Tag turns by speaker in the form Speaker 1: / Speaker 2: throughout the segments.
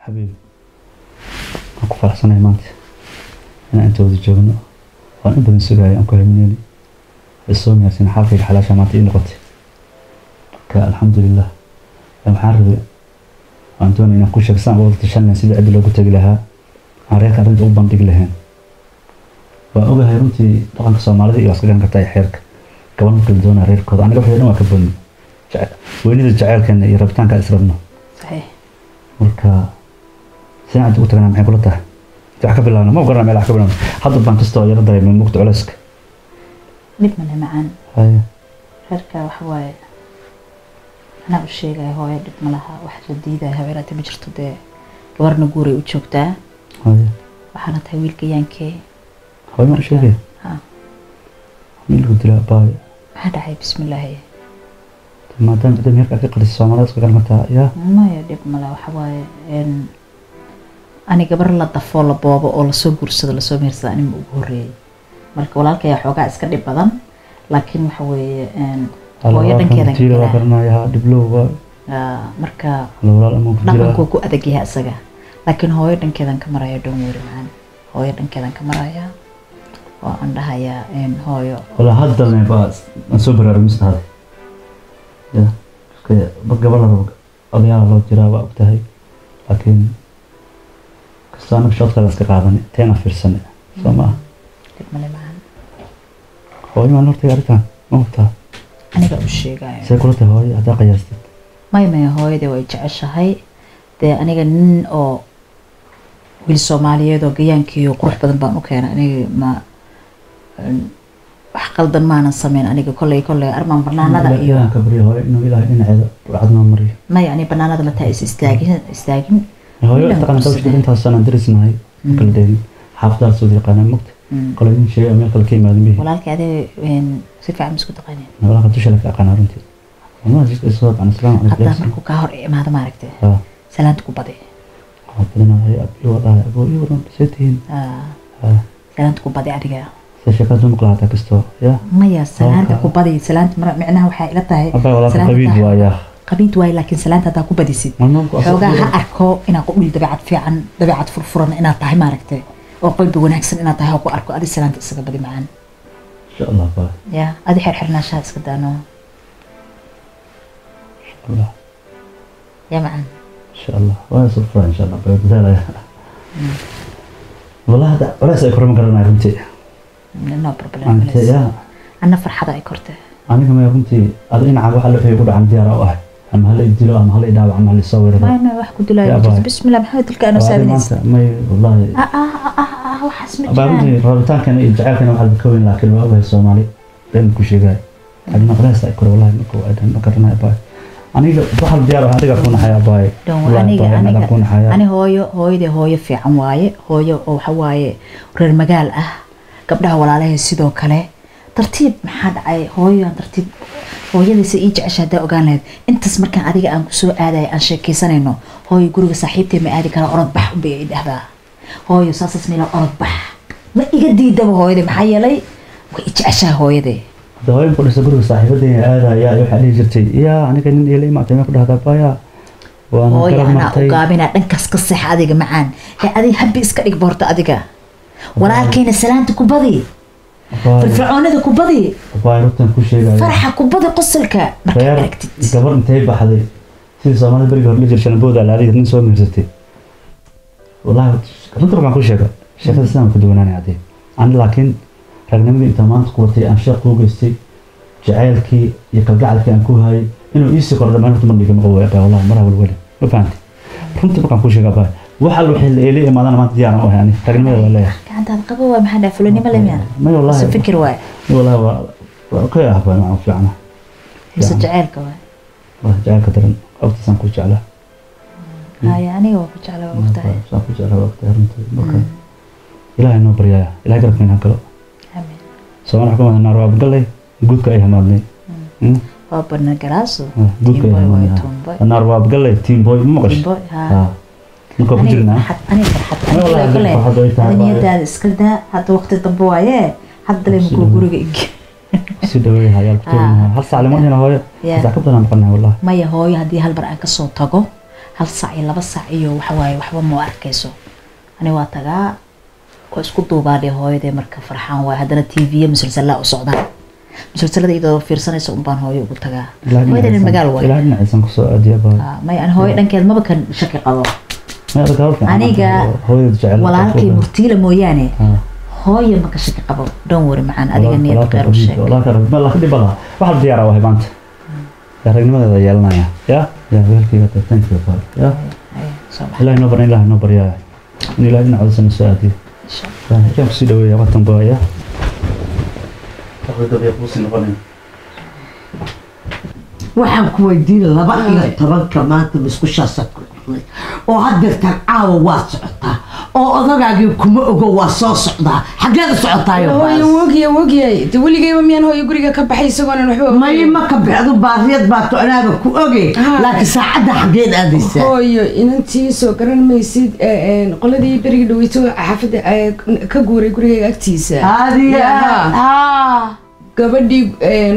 Speaker 1: حبيبي أكو فرحسنا يا مانتي أنا أنت ودي جوجنا وأنا بدن سجاي أنكو هميني الصوم يا سين حافظ حلاش مانتي نقطي الحمد لله المحارب أنتوني نقول شخصان وقت شلنا سيد عبد الله قلت لها عريك أرد أوبان دق لهن وأوجه هيرنتي طبعا كسومالي يوصلين كتاي حيرك قبل ما كل عريك كذا أنا لو حيرنا وكبرني وين الجعل كان يربطان كأسرنا
Speaker 2: صحيح
Speaker 1: مركا سنة قلت أنا محي قلتها تعك بالله ما قرنا ما يلعب بالله حد بان تستوى يرد من مقطع علسك
Speaker 2: نبمنا معان
Speaker 1: هاي
Speaker 2: حركة وحواي أنا بالشيء هو يدك ملها واحد جديدة هوايراتي بجرتو ده ورنا قوري وتشوكتا
Speaker 1: هاي
Speaker 2: وحنا تهويل كيانكي
Speaker 1: هاي ما شيء
Speaker 2: ها
Speaker 1: مين اللي قلت له باي
Speaker 2: هذا عيب بسم الله هي
Speaker 1: ما دام بدهم يرجع في قرية الصومالية سكان متى يا
Speaker 2: ما يدك ملها وحواي إن أنا قبل لا تفول بابا أو لسوق قرصة لسوق مرسى أنا مبهوري مرك ولا كي حوجا إسكندر بدن لكن وحواي إن هو يدن كذا
Speaker 1: كذا كنا يا دبلو
Speaker 2: مركا
Speaker 1: ولا لا ممكن
Speaker 2: نحن كوكو أدقيها أسجع لكن هو يدن كذا كمرايا دموري معنا هو يدن كذا كمرايا وعندها يا إن هو
Speaker 1: ولا هذا اللي باس نسوبر رمز هذا يا كذا قبل لا أضيع الله جرا وقتها لكن كستانك شاط خلاص كقاعدني تينا في السنة سما
Speaker 2: تكمل معنا
Speaker 1: هو ما نورتي عرفتها ما هو
Speaker 2: أنا بقول شيء قاعد
Speaker 1: سيكولته هاي هذا قياستي
Speaker 2: ما هو ده ويجعش هاي ده أنا جن أو بالسومالية ده جيان كيو قروح بدن بانو كان أنا ما حقل دن ما نسمين أنا كل أرمان برنامج هذا
Speaker 1: إياه كبري هاي إنه إله إن عذا وعدنا مري
Speaker 2: ما يعني برنامج هذا متى استاجن
Speaker 1: هاي تقرن توش بنت هالسنة درسنا هاي كل دين حافظة سودي قانا مكت قلنا شيء أمي قل كيما ذنبه
Speaker 2: ولا كذا وين سيف مسكو تقانين
Speaker 1: ولا قد تشلك أقانا رنتي ما جيت الصوت عن السلام عليكم
Speaker 2: حتى مركو كهر ما هذا ما عرفته سلامتكم بدي
Speaker 1: بدنا هي أبي وضع أبوي ورن ستين
Speaker 2: سلامتكم بدي أرجع
Speaker 1: شكلت مقلعتك استو يا
Speaker 2: ما يا سلامتكم بدي سلامت معناها وحيلتها هي
Speaker 1: أبا ولا قبيل وياه
Speaker 2: قبيت واي لكن سلامت هذا كوبا ديسيد حوجا أركو إن أقول دبعت فرفرن إن أطعي ما ركته أو قلبي ونحسن إن أطعي أقول أركو أدي سلامت السجى بدي معان
Speaker 1: إن شاء الله باي
Speaker 2: يا أدي حرنا شاس كدانو
Speaker 1: إن شاء الله
Speaker 2: يا معان
Speaker 1: إن شاء الله وأنا صفر إن شاء الله بيبدأ والله هذا ولا سيكون مقرنا رنتي
Speaker 2: no problem
Speaker 1: يا
Speaker 2: أنا فرحة أي كرته
Speaker 1: أنا كمان رنتي أدري عن واحد اللي يقول عن ديار واحد أما هل يدلوا أما هل يدعوا أما هل يصور
Speaker 2: ما واحد كنت لا بسم الله محمد تلك أنا سابنيس
Speaker 1: ما والله
Speaker 2: وحسمت
Speaker 1: بعدين رابطان كان يجعل كان واحد بكوين لكن ما هو الصومالي لين كل شيء جاي أنا قرأت أذكر والله مكو أيضا مكرنا باي أنا بحال ديار هذا يكون حياة باي
Speaker 2: أنا هوي في عمواي هوي أو حواي غير مجال قبلها ولا عليه سيدو كله ترتيب محد عي هوي ترتيب هوي اللي سيجي عشان ده أقول أنت اسمك كان عادي أن كسو عادي أن شيء سنة هوي يقولوا صاحبتي ما عادي كان أرد بح بعيد هذا هوي أساس اسمه أرد بح ما يقدر ده هوي ده محيا لي ويجي عشان هوي ده
Speaker 1: ده هوي يقول سبورة صاحبتي هذا يا يروح عليه جرتي يا أنا كان يلي ما تيجي كده هذا بايا
Speaker 2: هوي أنا أقابلنا نكس قصة عادي معان هذه حبي إسكالك بورت عادي ولكن السلامة كوبادي الفرعون هذا كوبادي
Speaker 1: بايروتن كل شيء
Speaker 2: فرحة كوبادي قصلك
Speaker 1: مركبت قبل انتهي بحدي في زمان برجع لجر شنبود على هذه نسوي مرزتي والله كنت طبعا كل شيء شيء السلام كدوناني عادي أنا لكن رغم أنت ما تقولتي أن شق وجستي جعلك يقلق عليك أنكو هاي إنه يسقط لما أنت من اللي جمعوا والله مرة والولد ما فهمت كنت طبعا كل شيء قبل وحل وحل إلي ما أنا ما تديانه يعني رغم هذا ولا
Speaker 2: كانت هذا قبل وما حدا فلوني ما لم يعني
Speaker 1: ما والله
Speaker 2: بس فكر واي
Speaker 1: والله اوكي احب معه فعلا
Speaker 2: بس جعلك واي
Speaker 1: والله جعلك ترى او تسانكو جعله
Speaker 2: يعني هو جعله وقتها
Speaker 1: سانكو جعله وقتها اوكي الى انه بريا الى قرب من هكذا
Speaker 2: امين
Speaker 1: سواء حكومه النار وقال لي قلت كاي همادني
Speaker 2: وابن جلاسو
Speaker 1: قلت كاي همادني النار وقال لي تيم بوي مقش
Speaker 2: تيم بوي ها
Speaker 1: نكو فجرنا
Speaker 2: أنا فرحت أنا يدا إسكالدا حتى وقت الضبواية حتى لما كل جورج
Speaker 1: سيدوي هاي الكتير هل سالمون هنا هاي إذا كبرنا نقولنا والله
Speaker 2: ما هي هاي هذه هالبرعة كصوت تجو hal saac iyo 2 saac iyo waxa waaye waxba ma arkayso ani waa tagaa oo isku duubaadhay hooyadee marka farxaan waa haddana TV musalsalada u socdaan musalsalada iyadoo fiirsanaysa un baan hooyo ugu tagaa hooyadeen magaal waa
Speaker 1: ilaa dhinacaysan kusoo aadiya baa
Speaker 2: may aan hooyo dhankeed maba kan shaki qabo aniga walaalkay murtiila mooyaane hooyo ma ka shaki qabo don't worry macaan adiga niyad qeyr u sheeg
Speaker 1: والله كدي بلا واحد ديارة وهي بانت يا رجل ماذا يالنا يا ويلكي ثانك يو فار يا لا نبر إله نبر يا إله نعوذ من السعادة كم سيدوي يا وطن بايا تقول تبي أقول سنقولين
Speaker 3: waxaan ku weydiin 12 maanta miskushaasad oo haddeertaan caawa waa socotaa oo odagaagii kuma ogo waa soo socdaa xageeda socotaayo
Speaker 4: wogiyay weligayba miyaan hooyo guriga ka baxay isagoonan waxba
Speaker 3: may ma ka baxdo baariyad baa tocnaaba ku oge laakiin saacadda xageed aadaysaa
Speaker 4: hooyo inantii soo garan maysid qoladii berigi dhaweyto xaafadda ka guuray gurigayga agtiisa gabadhii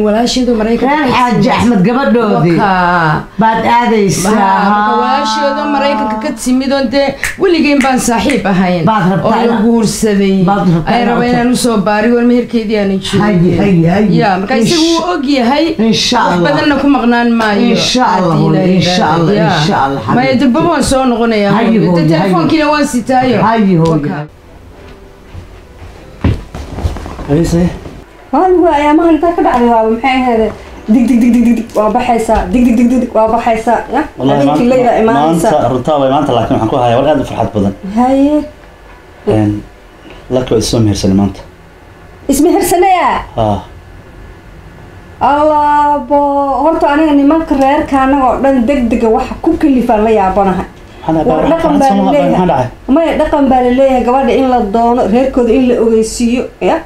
Speaker 4: walaasheedu Mareykanka
Speaker 3: Xaaji Axmed gabadhoodii baad aadaysaa
Speaker 4: walaasheedu Mareykanka ka timid oo weligeen baan saaxiib ahayn oo guursaday ay rabeen inuu soo baari war meherkeedii aan joogay ya marka isagu og yahay insha Allah badanna ku maqnaan maayo
Speaker 3: insha Allah
Speaker 4: ma yadbabo soo noqonaya telefoonkiina waan sitaayo
Speaker 1: أليسة
Speaker 5: هو يا ما أنت كده على محي هذا دق دق دق دق دق وبحيسا دق دق دق دق دق وبحيسا يا
Speaker 1: والله ما أنت الرطابة ما أنت لكن حنكون هاي ولا هذا فرحات بدن
Speaker 5: هاي
Speaker 1: لك اسمه هرسنة ما أنت
Speaker 5: اسمه هرسنة يا الله بو هرتو أنا إني ما كرر كان قدام دق دق واحد كل فلا يا بناها رقم بالله ما رقم بالله قبل إن لا الضان هيركود إن لا أغيسيو يا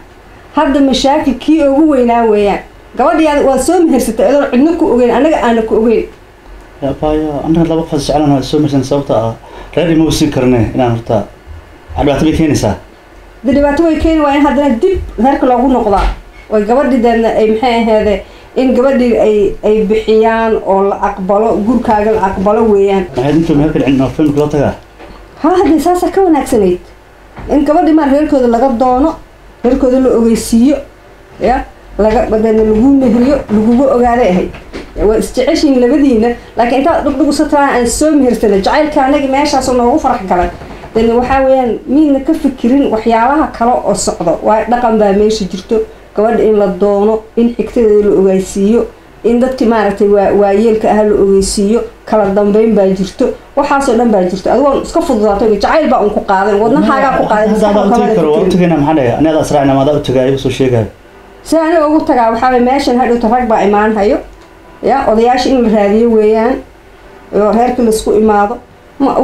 Speaker 5: هذا مشاكل كي هو يناوي قبل يا وسوم هرست عندك أغين أنا كأغين
Speaker 1: يا بايا أنا لا بقص على سوم هرسن صوتا غير موسيقى كرنه أنا هرتا على بعض بيكينسا
Speaker 5: دلوقتي بيكين وين هذا دب هيرك لو نقطة وقبل ده أي محي هذا إن قبل أي بحيان أو أقبله جور كاجل أقبله ويان
Speaker 1: هذا أنتم هيك عندنا فيلم كلاتها
Speaker 5: هذا أساسا كون أكسنيت إن قبل ما هيركود لقط دونه هيركود اللي أغيسيو يا لقط بدنا لجوم مهريو لجوم أغاريه واستعشين لبدينا لكن أنت ربنا قصتها عن السوم هرسنا جعل كان نجي ماشي عشان هو فرح كلام لأنه وحاول مين نكفكرين وحيالها كلا الصعدة ورقم بماشي جرتو قبل إن لا دونه إن حكتي اللي أغيسيو إن dadkii maaragtay waayeelka ah la ogeysiiyo kala dambeyn baa jirto waxaas oo dhan baa jirto adigu iska fududaato jacayl baa ku qaadan wadnahaaga ku qaadan
Speaker 1: waqtigeena maxaa dhahay anaada asraacna maada u tagay soo sheegay
Speaker 5: si aan ugu tagaa waxa way meeshan hadhow tarag baa imaan hayo ya odayaasha in la raadiyo weeyaan oo heerka la isku imaado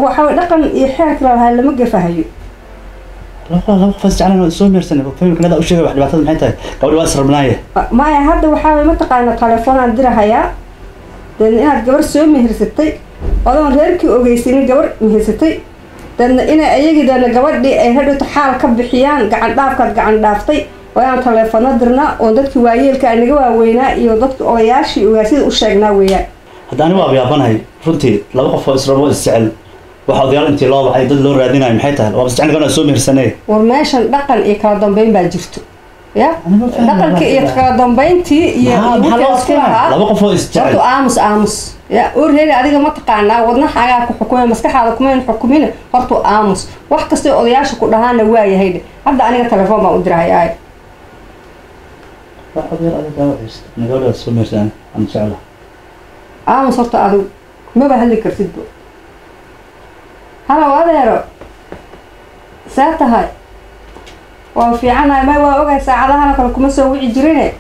Speaker 5: waxa way dhaqan iyo xeerka la lama gafahayo
Speaker 1: لا فاز على سوم هرسنة فيلم كذا أو شيء واحد بعثت محيطه قبل واسر بنايه
Speaker 5: ما هذا وحاول ما تقعنا تلفون عندنا هيا لأن أنا جبر سوم هرستي والله غيرك أوجيسيني جبر هرستي لأن أنا أيجي ده أنا جبر دي هذا تحال كبحيان قاعد قاعد دافتي وأنا تلفون درنا وضدك وايل كأنه جوا وينا يوضدك أوياشي وياسيد وشجنا ويا
Speaker 1: هذا أنا وابي أبناي فرنتي لو قف إسرائيل السعل waxaad yar intii loo baxay dad loo raadinayo maxay tahay waa basta aniga soo meersanay
Speaker 5: war meeshan dhaqan iyo kala dambeyn baa jirto ya dhaqanka iyo kala dambeyntii iyo
Speaker 1: laba qof oo isjecel
Speaker 5: aamus ya oreeri adiga ma taqaanaa wadnahaaga ku xukumay maskaxaada kuma xukumin hortu aamus wax kasta odayaasha ku dhahaana waa yahay hadda aniga telefoon baan u dirahay
Speaker 1: waxaad yar adiga waxayst nagala soo meersan aan jecel
Speaker 5: aamus horta adigu ma ba hadli kartid هلا واديرو ساتها وفي عنا ما وقع ساعدها أنا كلكم مسوي جرينه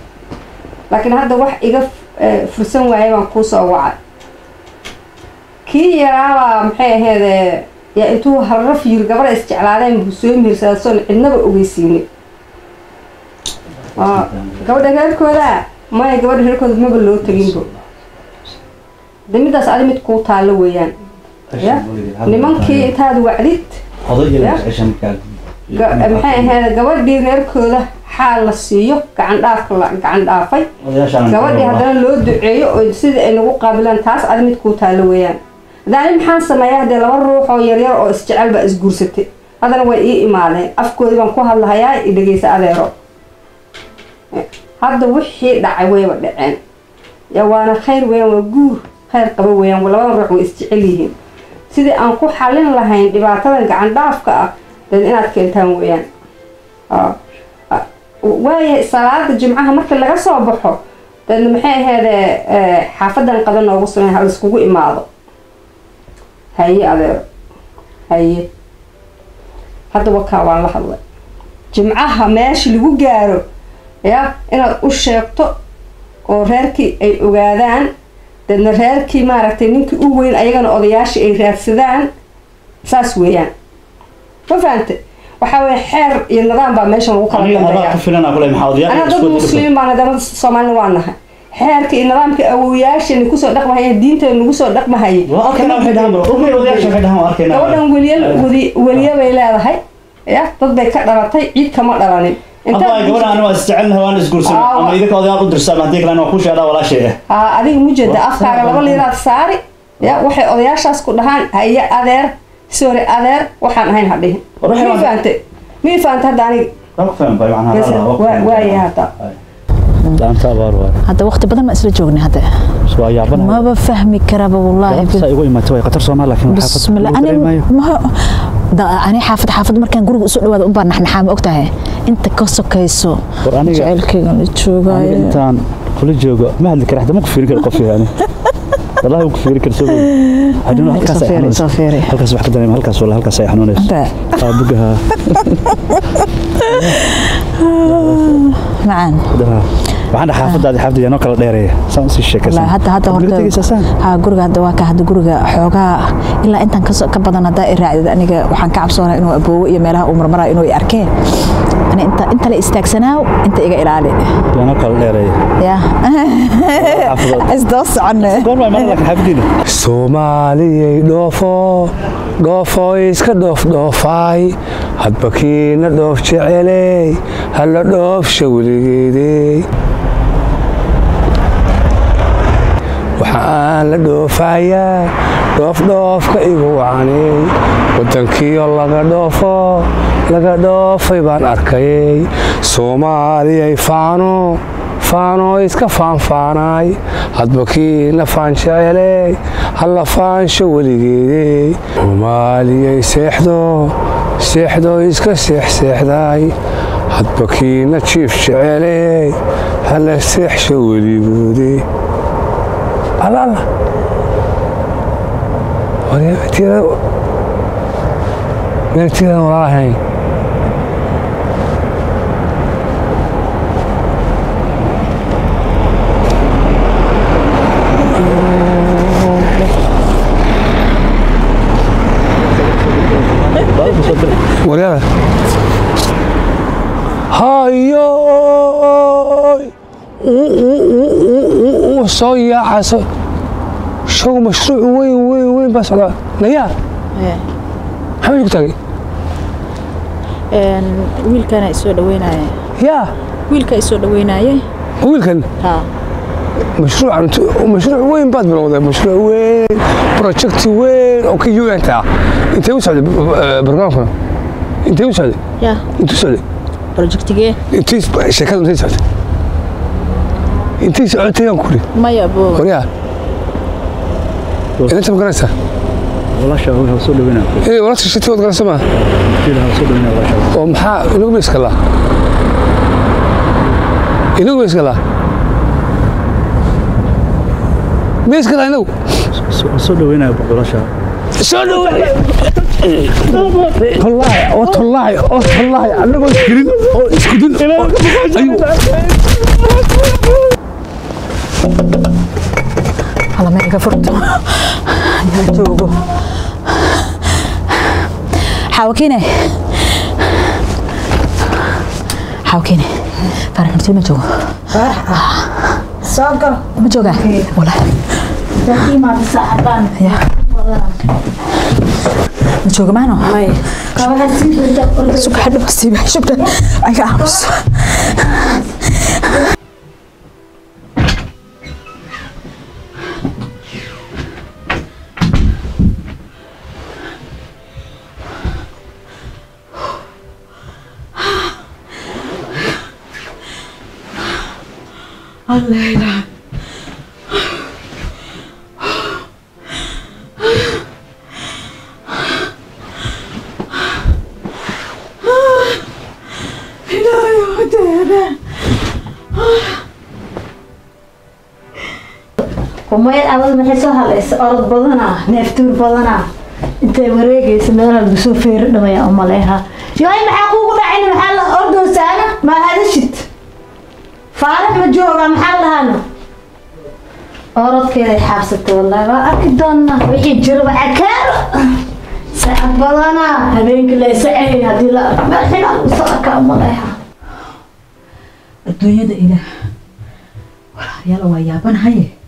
Speaker 5: لكن هذا واحد يقف فرسان وعي وانقوس أو وعد كي يرى محي هذا يا إنتو هالرف يرجع استعلالين بسوي مرسالون إنه بقويسيني قبل ده كذا ما يقبل هالكذا ما بلو تجيبه دمي ده سألي متقوط على ويان nimankii intaad wacdid maxay ahayd gabadhii reerkooda xaal la siiyo gacan dhaafay gabadhii haddana loo duceeyo oo sidii ay nagu qaabilaan taas aad mid kuu taalo weeyaan daani maxaan sameeyaa hadee laba ruux oo yaryar oo isjecel baa isguursatay haddana way ii imaadeen afkoodii baan ku hadlahayaa i dhegeysa adeero hadda wixii dhacay wayba dhaceen yaa waana khayr weeyaan waa guur khayr qaba weeyaan labada ruux way isjecel yihiin sidii aan ku xalin lahayn dhibaatadan gacan dhaafka ah dad inaad keentaan weeyaan waayahay salaada jimcaha marka laga soo baxo dad maxay ahaydee xaafadan qada noogu sameyn ha laiskugu imaado haye adeero haye hadda wakaa waan la hadlay jimcaha meesha lagu gaaro ya inaad u sheegto oo reerkii ay ogaadaan dadna reerkii maaragtay ninkii u weyn ayagana odayaashii ay raadsadaan saas weeyaan ma fahante waxaa weeye xeer iyo nidaam baa meeshan lagu kala dambeeyaa ana dad muslimiin baan dad Soomaali waan nahay xeerka iyo nidaamka awooyaashani kusoo dhaqmahayeen diinta nagu soo dhaqmahayay gabadhan weliya bay leedahay ya dad bay ka dhalatay ciid kama dhalanin
Speaker 1: أبغى قبل أنا واستعلن هوان إسقورسون أما إذا كذا أقدر سامع ديك لأنه كوش هذا ولا شيء.
Speaker 5: أديك موجود أفكار قبل يراد ساري يا وحي أضياش أسكت هان هي أذر سوري أذر وحن هين هذه. مين فانت هذا أنا.
Speaker 1: فهم باي معناها.
Speaker 5: ويا هذا.
Speaker 2: هذا وقت بدل ما أسرع جوجني هذا. ما بفهمي كرابة والله.
Speaker 1: سأقول ما توي قطر سومال لكن.
Speaker 2: بسم الله أنا حافظ مركان جروب أسود وهذا أمبار نحن حام وقتها أنت كسو كيسو جعلك نتشوجا
Speaker 1: أنت كل جوجا ما هذيك راح دمك فيرك القفي يعني والله يمكن فيرك السوق هذول هالكاس واحد دايما هالكاس ولا هالكاس يحنون إيش بقها
Speaker 2: معان
Speaker 1: waxaan xaafadda xaafadda yana kala dheereeyay saansi sheekaysan
Speaker 2: la hada ha guriga hada waa ka hada guriga xoogaa ilaa intan ka badan hada ay raacdo aniga waxaan ka cabsoonahay inuu aboowo iyo meelaha uu marmara inuu i arkeen ani inta la istaagsanaaw inta iga ilaali
Speaker 1: yana kala dheereeyay
Speaker 2: ya isdoo soconne
Speaker 1: goorma ma la xaafadina
Speaker 6: Soomaaliyay dhoofo iska dhoofay hadba kiina dhoof jecelay hala dhoofsha weligeedey waxaan la dhoofayaa dhoofka igu wacanay wadankiyo laga dhoofay baan arkayay Soomaaliyay faano iska faanfaanay hadba kiina faan jecelay hala faansha weligeedey Soomaaliyay seexdo iska seexday hadba kiina jiif jecelay hala seexsha weligoodey Allah tira walaalahay walaalahay hayo soo yaacaso شو مشروع وين بس على نيا حمد كتاعي
Speaker 2: ويل كان يسوي دويناي
Speaker 6: يا
Speaker 2: ويل كان يسوي دويناي
Speaker 6: ويل كان مشروع وين بعد بالوضع مشروع وين بروجكت وين اوكي يو انت وسعد برنامجنا انت وسعد
Speaker 2: يا
Speaker 6: انت وسعد
Speaker 2: بروجكت ايه
Speaker 6: انت شركه انت وسعد انت سعدتي كوري
Speaker 2: ما يا ابو
Speaker 6: كوريا انت مقرنسه
Speaker 1: والله شو هو سو دوينا
Speaker 6: ايه والله شتي ود قرنسه ما
Speaker 1: كده سو دوينا والله
Speaker 6: oo maxaa inuu miskala inuu
Speaker 1: soo دوينا boqolasha
Speaker 6: soo دوينا والله anagoo iskirin oo iskudin
Speaker 2: على ما كفرت يا حاوكيني فرح نفسي ما جوه
Speaker 7: فرح صاقة
Speaker 2: ما جوه ولا
Speaker 7: تحكي ما بساعدان
Speaker 2: يا ما جوه معنا
Speaker 7: ماي كمان هسيب
Speaker 2: سوق حد بسيب شفت أي كامس الله يلعن
Speaker 7: وما أول ما حسها ليس أرض بدنا نفتور بدنا أنت وريك سميرها بسوق فير لما يا أم عليها يا إما حقوق عين محل أرض سنة ما هذا شت فأنا بجوع محل هنا أرض كذا حابسته والله ما أكيد أنا وحيد جرب عكار ساعة بدنا هبين كله سعي هذه لا ما حنا وصلك أم عليها
Speaker 2: الدنيا ده إله يلا ويابن هاي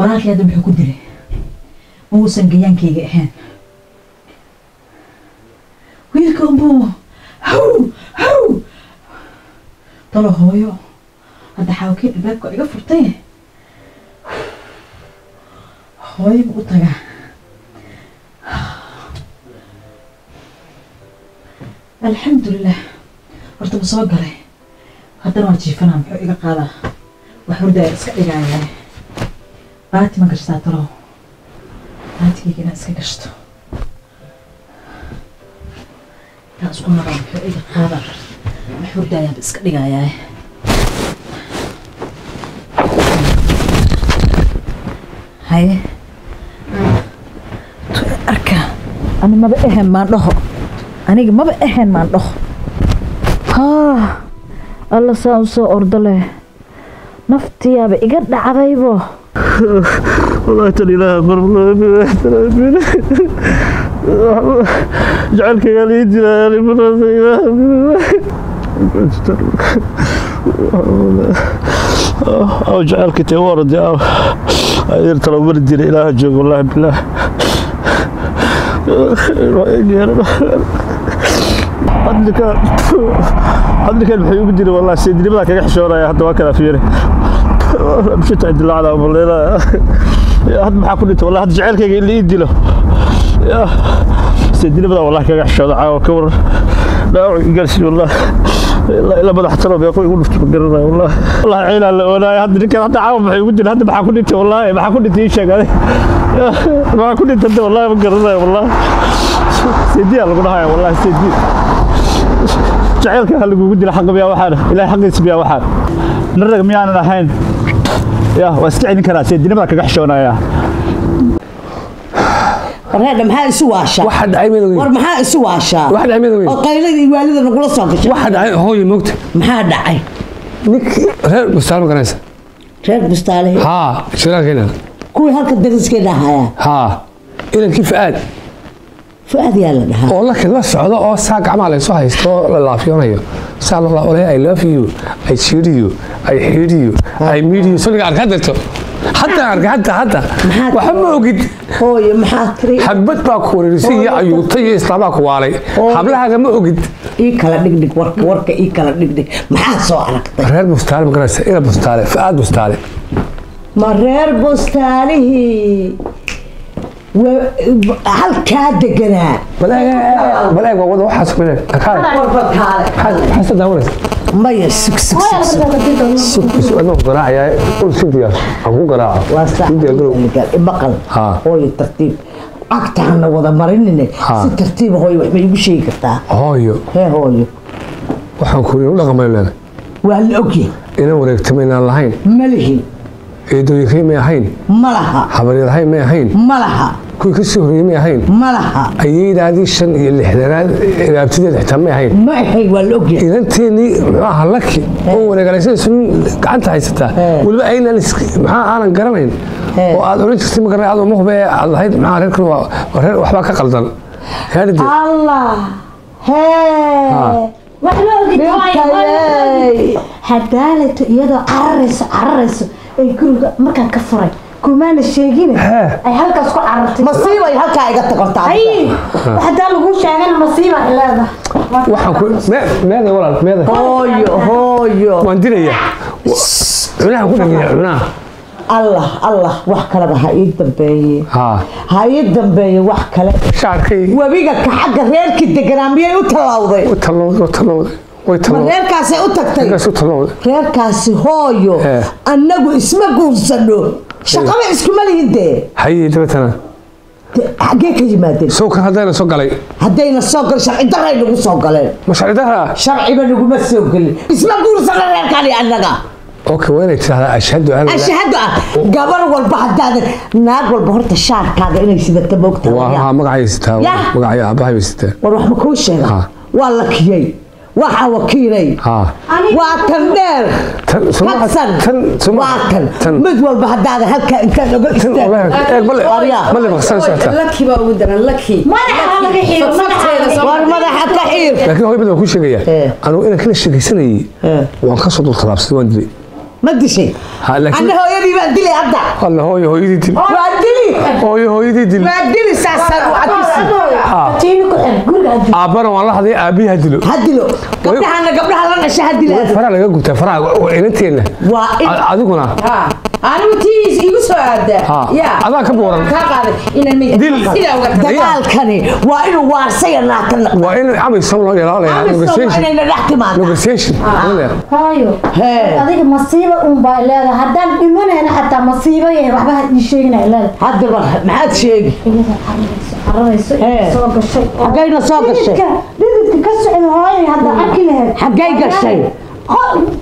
Speaker 2: walaal keeda muxuu ku diray ma uusan gayaankayga ahayn wiilka unbuu haw talo hooyo hadda xaawkii albaabka iga furtay hooyo ma u tagaa alxamdulilah horta ma soo galay haddana waan jiifanaa muxuu iga qaadaa wax hurdaa iska dhigayaa baati ma gashtaa talow baatigayga inaan iska gashto intaan isku nabaa muxuu iga qaada wax hurdaayaanba iska dhigayaa haye arka ani maba ahan maan dhaho aniga maba ahan maan dhaho alla saa u soo ordo leh naftiyaaba iga dhacdaybo
Speaker 1: والله ترى لا برضه جعلك قال يدي لا أو جعلك تورد يا أير ترى ورد إلى جوج والله بالله عندك الحيوب بدي والله سيدي بدك يحشورها يا حتى وكذا فيري مشيت عند الله على والله هاد ما حكون والله هاد جعلك اللي يدي له يا سيدي بدأ والله كذا حشود عاو كور لا جالس والله إلا بدأ احترم يا أخوي يقول فكرنا والله والله عيل ولا هاد كذا حتى عاو يودي هاد ما حكون والله ما حكون شيء هذا ما حكون انت والله فكرنا والله سيدي الله قولها والله سيدي جعلك هل يودي الحق بيا وحده إلى حق يسبيا وحده نرجع ميانا الحين يا واستعين كراسي الدنيا ما كحشونا يا
Speaker 3: هذا محل سواشا
Speaker 6: واحد عيمين وين
Speaker 3: محل سواشا
Speaker 6: واحد عيمين وين
Speaker 3: قيلدي والدنا نقول صافش
Speaker 6: واحد هو موت
Speaker 3: محل دعي
Speaker 6: نك غير بستان كنيسة
Speaker 3: غير بستاني
Speaker 6: ها شراك هنا
Speaker 3: كوي هلك الدرس كده هيا
Speaker 6: ها إلى كيف
Speaker 3: فؤاد يلا ده
Speaker 6: والله كذا سعودة أو ساق عمل صح يستوى لا فيونه سال الله عليه I love you I cheer you I hear you I meet you سوني أركضته حتى وحب وجد
Speaker 3: هو محاكري
Speaker 6: حبت باكور رسية أيوطية إسلامك وعلي حبلها جم وجد
Speaker 3: كلا دق ورك كلا دق محاسو على كتير
Speaker 6: غير مستعلم كناس إلى مستعلم فؤاد مستعلم
Speaker 3: مرير بستانه وهل كاد جنا
Speaker 6: بلاك وضع حاسب منك حاسب دورس
Speaker 3: ما يسك سك
Speaker 6: أنا قراءة يا قول سيدي أقول قراءة
Speaker 3: سيدي أقول بقل هو الترتيب أكتر من وضع مرينني الترتيب هو يبي شيء كذا هو
Speaker 6: وحنكون ولا غميلنا
Speaker 3: وهل أوكي
Speaker 6: إنا وريت من اللهين
Speaker 3: ملهي
Speaker 6: إيدو يخي ما يحين
Speaker 3: ملها
Speaker 6: حبري الحين ما يحين
Speaker 3: ملها
Speaker 6: كل كسوري ما يحين
Speaker 3: ملها
Speaker 6: أيد هذه الشن اللي حدنا إذا ابتدي تهتم ما يحين
Speaker 3: ما يحين والأوكي
Speaker 6: إذا أنتني هلك هو أنا جالس سن قعدت عايزتها والباقي أنا مع أنا قرنين وأنا أريد تسمع قرن هذا مو بقى الله هيد مع ركن وحبك قلدان
Speaker 7: الله هاي حدالة يدا عرس أي كل مركان كفري كمان الشيءين أي هلك أسكو عرفتي
Speaker 3: مصيبة هلك أيقظ تقطع
Speaker 7: أي حدالة قول شيئا مصيبة هذا
Speaker 6: وحكون ماذا ولا ماذا
Speaker 3: هويو
Speaker 6: ونديريا أنا أقول أنا
Speaker 3: الله وحكلا بهاي الدنبي هاي الدنبي وحكلا
Speaker 6: شاركي
Speaker 3: وبيجا كحاجة غير كده جرامية وتلاوضي reerkaasay u tagtay reerkaasi hooyo annagu isma guursano shaqaba iskuma lihidee
Speaker 6: haye dabatana
Speaker 3: xagee ka yimaadeen
Speaker 6: soo kan haddayna soo galay
Speaker 3: sharci daray nagu soo galeen
Speaker 6: ma sharci dara
Speaker 3: sharciba naguma soo gelin isma guursano reerkaani annaga
Speaker 6: اوكي وين ترى اشهد انا
Speaker 3: اشهد قبل والبعد هذا ناقل بهرت الشعر كذا اني سيده بوقتها
Speaker 6: واه مقعي ستا مقعي اباها ستا
Speaker 3: وروح ما كل شيء والله كيي waxa wakiilay waa tan dheer tan mid walba hadaad halka inta laga istaago
Speaker 6: mal maqsan sata
Speaker 4: laki baa ugu daran laki
Speaker 7: madaxa laga xiiro
Speaker 3: war madaxa ka xiir
Speaker 6: laakiin hooy bada ku sheegaya anu ina kala sheegaysanay waan ka soo dul khalaabsay waan dilay
Speaker 3: ما ادري شيء انا هو يدي بدلي هدا
Speaker 6: والله هو يدي دل هو يدي دل
Speaker 3: بدلي ساسر وعكسي
Speaker 7: تيني كحل
Speaker 6: ابر والله هذه ابي هدلو
Speaker 3: قبلها لنا شهد لي
Speaker 6: فرع لغا غبتا فرع وينتينا ادغنا
Speaker 4: انا وتيس igu soo aada
Speaker 6: ya adaa ka booran
Speaker 4: ka qaaday inaan meeyay sida uga
Speaker 3: dagaalkani waa inuu waarsayna tan
Speaker 6: waa inuu amay soo loo yeelaa negotiation
Speaker 7: hayo adiga masiiba baa leedahay haddaan dhimanayna xataa masiibo yahay waxba had ii sheegnay leedahay
Speaker 3: hadda maxaad sheegi
Speaker 7: carrayso soo gashay
Speaker 3: xagayna soo gashay
Speaker 7: dhididka ka socda hooyay hadda arki lahayd
Speaker 3: xagay gashay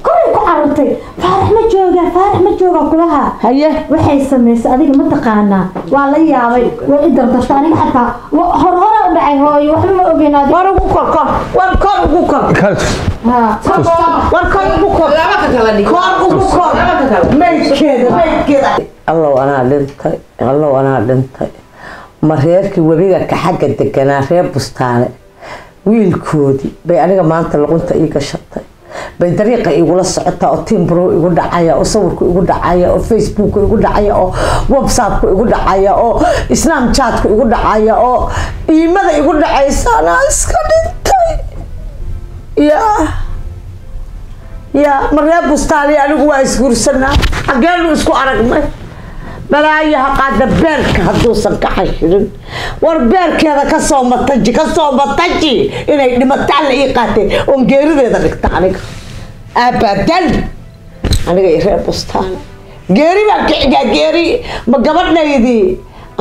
Speaker 7: كل كعرتي فارح ما جوجا كلها
Speaker 3: هيا
Speaker 7: waxay sameysay adiga ma taqaana waa la yaabay way idar dartani xataa hor u dhacay hooyo waxba ma ogeenaad
Speaker 3: war ugu kor
Speaker 7: ha
Speaker 3: war kor ugu kor
Speaker 4: laba ka kala dhig
Speaker 3: kor ugu kor meeskeeda Allah ana dhintay ma reerkii wabiga ka xagga deganaa reer bustaane wiilkoodii bay aniga maanta luqunta ii gashatay bay dariiqa igula socotaa oo timbro igu dhacaya oo sawirku igu dhacaya oo facebook igu dhacaya oo whatsapp igu dhacaya oo snapchat igu dhacaya oo iimada igu dhacaysa ana iska dhintay ya maryaa bustaani anigu waa isguursanaa xageenu isku aragnay balaayaha qaada beerka hadduusan ka xashirin war beerkeeda ka soo mataji inay dhimataan la ii qaatay oon geerideeda dhigta aniga abadan aniga i reer bustaan geeri baan ka xigaa geeri ma gabadhaydii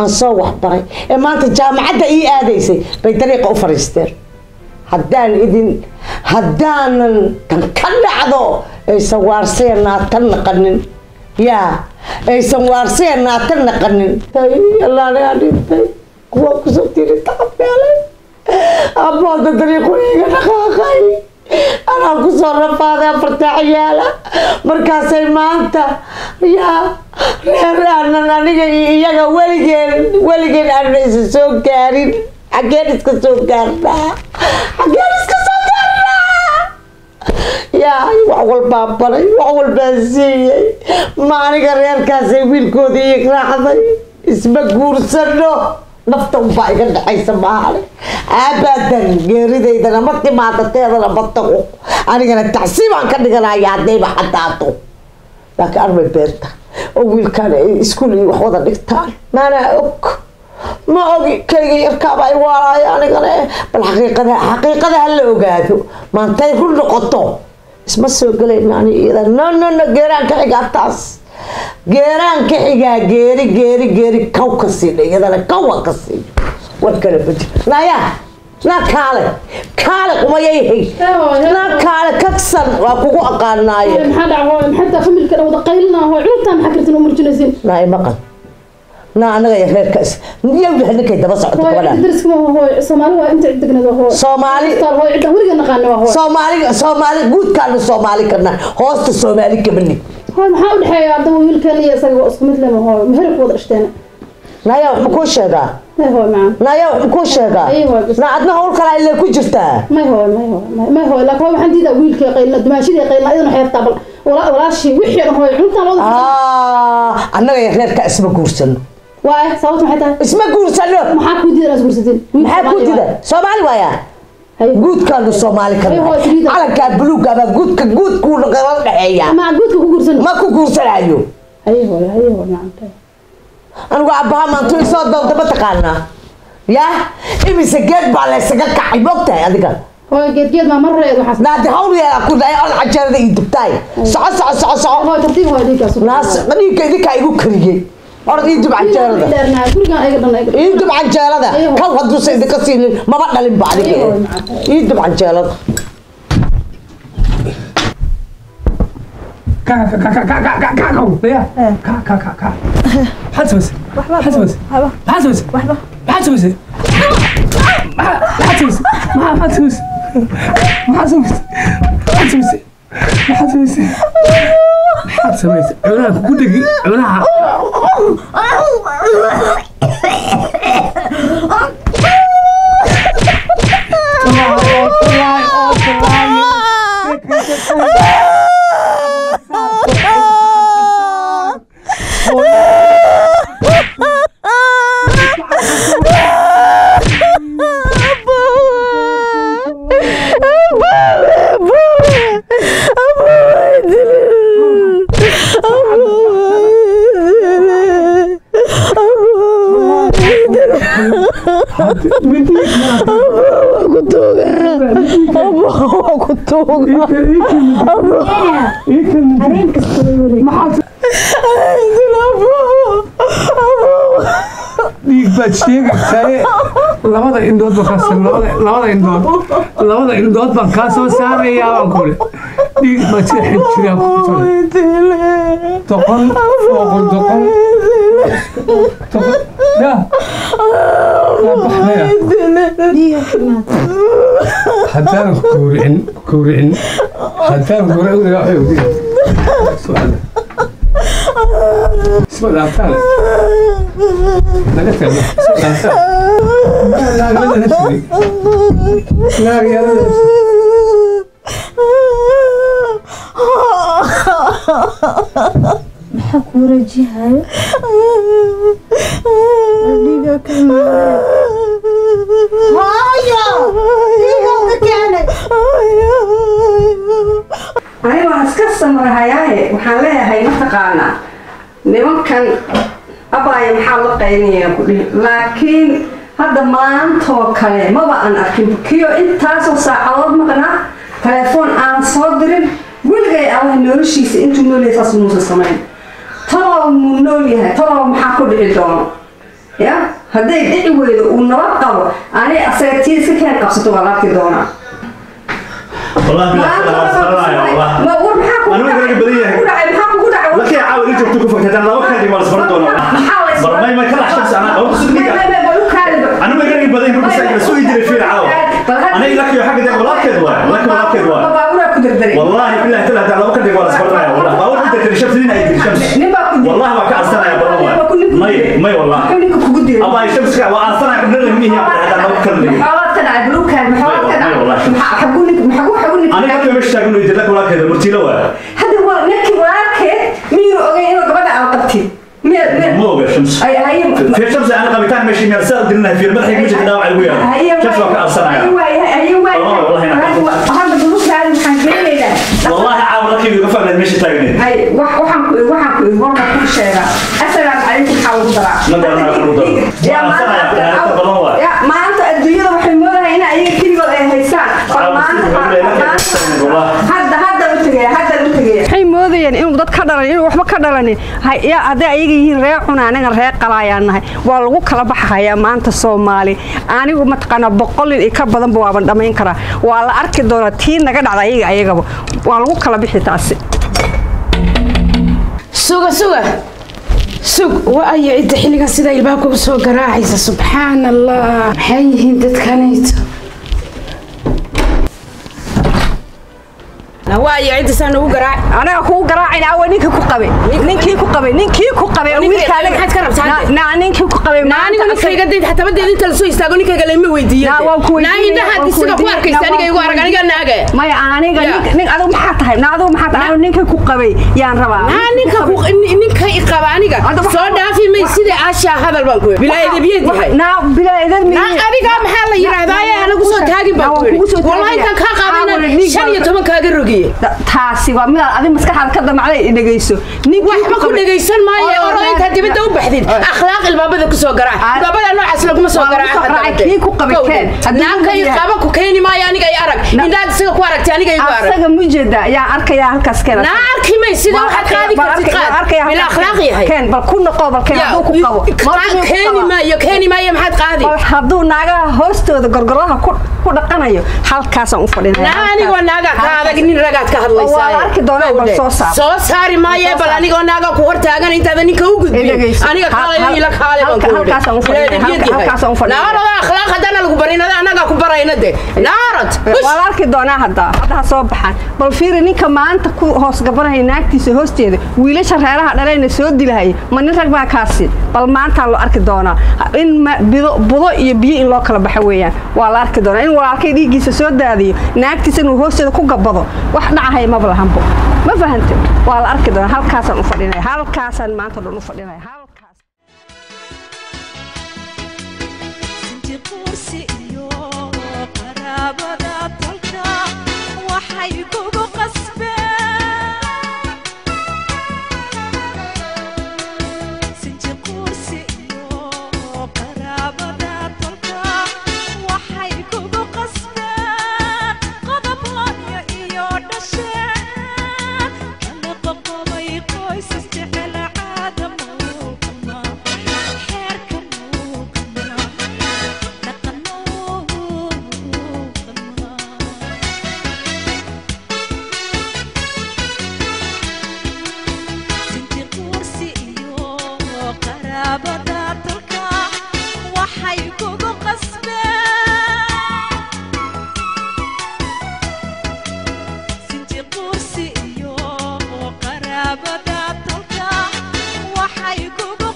Speaker 3: aan soo waxbaray ee maanta jaamacadda ii aadaysay bay dariiqa u fariisteen haddaanan tan ka dhacdo aysan waarseenaa tan naqanin yaa aysan waarseenaa tan naqanin allaanagaa dhintay kuwa kusoo tiri taqabeelay abooda dariiqu iga dhaqaaqay anaa kusoo rafaaday afartaa ciyaala markaasay maanta yaa reer aanan aniga iyo iyaga weligeen aanan isa soo gaarin xageen iska soo gaarnaa yaa wax walbaa baray wax walbaa siiyey ma aniga reerkaasay wiilkoodii ii raacday isma guursano nafta unbaa iga dhexaysa maale abadan geeridaydana ma timaadateedana ma tago anigana tacsiibaan ka dhiganaya haddayba caddaato laakiin armay beenta oo wiilkaan ay iskuul iyo wax wada dhigtaan maanaa og ma ogi kayga yarkaaba ay waalaayo anigana bal xaqiiqada ha la ogaado maantay run noqoto isma soo galayna ani iyada no geeraan ka xigaa taas geeraan ka xigaa geeri kaw ka siidha iyadana kawa ka siidha war kale baji naya na kaale qumayayhay na kaale kaksan waa kugu aqaanaaye
Speaker 7: maxaa dhacay maxaa familka wada qaylina hoo cuntaan xakirtan u murjinaysin
Speaker 3: naay maqan na anaga ya reerkaas niyawda ninkay daba socoto gabadha
Speaker 7: darska hoo Soomaali waa inta degnada hoo
Speaker 3: Soomaali
Speaker 7: hoo cid wariga naqaan waa hoo
Speaker 3: Soomaali guudkaan Soomaali kana hoosta Soomaali kabani
Speaker 7: hoo maxaa u dhaxeeya hadda wiilkan iyo isaga isku mid leh hoo meherku wada dhashteen
Speaker 3: naya wax ku sheega
Speaker 7: hoo macaan
Speaker 3: naya wax ku sheega na adna hawl kala ilaa ku jirtaa
Speaker 7: ma hoo laakiin waxaan diidaa wiilka qaylna dumaashida qaylna idin xeerta bal walaashii wixii hoo cuntaan wada
Speaker 3: annaga ya reerka isma guursano
Speaker 7: واي صوت محدا
Speaker 3: اسمه قرصلو
Speaker 7: ما حكوا دي راس قرصتين
Speaker 3: ما حكوا دي سومالي وايا جود كان سومالي كان على كان بلوغ ابا جود كون قبل دحيا
Speaker 7: ما جود كو قرصن
Speaker 3: ما كو قرصلايو
Speaker 7: ايوه نعم
Speaker 3: انا وابها ما انتو سو دبا تقالنا يا امي سجد بالا سجد كعي بوقتها اديك
Speaker 7: هو جد ما مرة وحصل
Speaker 3: نادي هوني أكون أي أنا عجلة يدبتاي صع
Speaker 7: هو ترتيب هو ديك أصلا
Speaker 3: ناس قليك ذيك يقول كريه أرد يدب عجلة يدب عجلة كم هدوس إذا كسين ما بدنا لبعض يدب عجلة
Speaker 6: labada indhood baan kaa soo saarayaa baan kule dhiig baa sida xibsigaa ku doqon ya haddaan gowricin اسمه الأبطال نقدر لا يا
Speaker 7: محكورة جهة
Speaker 5: أنا أسكت مرهاي وحلاها هاي متقانا nimankan abaya maxaa la qaynaya ku dhig laakiin hadda maantoo kale maba aan arkin kiyo intaasoo saacadood maqnaa telefoon aan soo dirin weligay allah noloshiisa intuu noolyahaas muusa samayn talow muu nool yahay talow maxaa ku dhici doono ya hadday dhici weydo uu nabad qabo anay asagatiisa keen qabsato waa laabti doonaa
Speaker 1: والله ما أقول محاكم أنا أقول لك بديه لك يا عاود أنت بتكون فكرة أنا وكان دي مالس برضو برضو ما يكلح شمس أنا أقول أنا ما أقول لك بديه بس سوي يدري فيه عاود أنا لك يا حاجة ده ولا كذوة ولا كذوة والله بالله تلا ده لو كان دي مالس برضو والله ما أقول أنت شفت لنا يدري شمس والله ما كان أصلا يا برضو ما والله أبا الشمس وأصلا يقول لي مين هذا لو كان لي أنا كنت مشتاق إنه يدلك ولا كذا مرتيلة ولا
Speaker 5: هذا هو نكى ولا كذا مين أوجي إنه قبض على قبتي
Speaker 1: مو بشمس في شمس أنا قبيتان ماشي من السال دلنا في الملح يمشي كده على الويا شمس وقع الصناعة
Speaker 5: أيوة هذا بلوك هذا محنجين
Speaker 1: والله عاود لك يقفل من ماشي تاجنين
Speaker 5: أي وحن ورنا كل شيء السلام عليكم حاول ضرع يا ما أنت الدنيا وحمولها هنا أي كلمة هيسان
Speaker 8: waxay moodayeen inuu dad ka dhalan inuu waxba ka dhalanin haday ayaga yihiin reer xun anaga reer qalaayanahay waa lagu kala baxayaa maanta Soomaali anigu mataqana 100 in ka badan baa waan dhameyn karaa waa la arki doonaa tii naga dhacday ayagaba waa lagu kala bixi taasi
Speaker 4: سوق وأي عدة حلقة سيدا يلباكم سوق راعيسة سبحان الله حيهن تتكنيت واي عيد سنة وقرا
Speaker 8: أنا هو قرا عين أول نيك كقبي ويك هذا
Speaker 4: حد كرم ساعد
Speaker 8: نانك كقبي
Speaker 4: ناني ونك قديد حتى بدي أنت لسه يستاقوني كقلمي ويديه ناني ده حد يسقى فوق كيساني كيقول أرجعني قال ناقة
Speaker 8: ما يا أنا نك أنا محطة نادو محطة أنا نيك كقبي يا ربا
Speaker 4: ناني كقو نك إقباني كا صار دافي ما يصير عشاء هذا البنكوي بلا إذا بيدي هاي
Speaker 8: بلا إذا
Speaker 4: نا أبي كم حالة يراعي أنا قصة تاجي بنكوي والله إنت كقابلنا شن يتوم كاجروجي weeye
Speaker 8: taasi waa mid aad maskaxaad ka damacday dhageyso
Speaker 4: waxba ku dhageysan maayo oo inta dibadda u baxdid akhlaaq ilbaabada ku soo garaac ilbaabada noocaas lagu soo garaac
Speaker 8: kii ku qabteen
Speaker 4: naakay qaba ku keeni maayo aniga ay arag indaad isaga ku aragtay aniga ay arag
Speaker 8: asaga mujeda yaa arkaya halkaas keen
Speaker 4: naarki may sida waxa qaadi kartid qaad ila akhlaaq yahay
Speaker 8: keen bal ku noqo bal keen haduu ku qabo
Speaker 4: keeni maayo maxaad qaadi
Speaker 8: haduu naagaha hoostooda gorgolaha ku dhaqanayo halkaas aan u fadhinayaa
Speaker 4: aniga naaga ka adag nin ragaad ka hadlaysaa
Speaker 8: waa arki doonaa bal
Speaker 4: soo saari maayo bal aniga naaga ku hortaagan intaada ninka u gudbin aniga kaalay ila kaalay
Speaker 8: halkaas aan u fadhinayaa
Speaker 4: naarada akhlaaq hadana lagu barinada anaga ku barayna de naarad
Speaker 8: waa arki doonaa hadda soo baxan bal fiiri ninka maanta ku hoos gabanay naagtiisa hoosteeda wiilasha reeraha dhalayna soo dilahay ma nin rag baa kaasi bal maanta loo arki doonaa in budo iyo biyo in loo kala baxo weeyaan waa la arki doonaa in walaalkay dhiigiisa soo daadiyo naagtiisa inuu hoosteeda ku gabado wax dhacahay ma balahanbo ma fahantay waa la arki doonaa halkaasaan u fadhinay halkaasaan maanta dhan u fadhinay halkaas
Speaker 9: sinti kursi iyo qaraabada talka waxay kugu qasbeen sinti kursi iyo qaraabada talka waxay kugu qasbeen qodoboonya iyo dhasheen kala qoqobay qoys isjecel caadamo xeerka sinti kursi iyo qaraabada talka waxay kugu qasbeen sinti kursi iyo qaraabada talka waxay kugu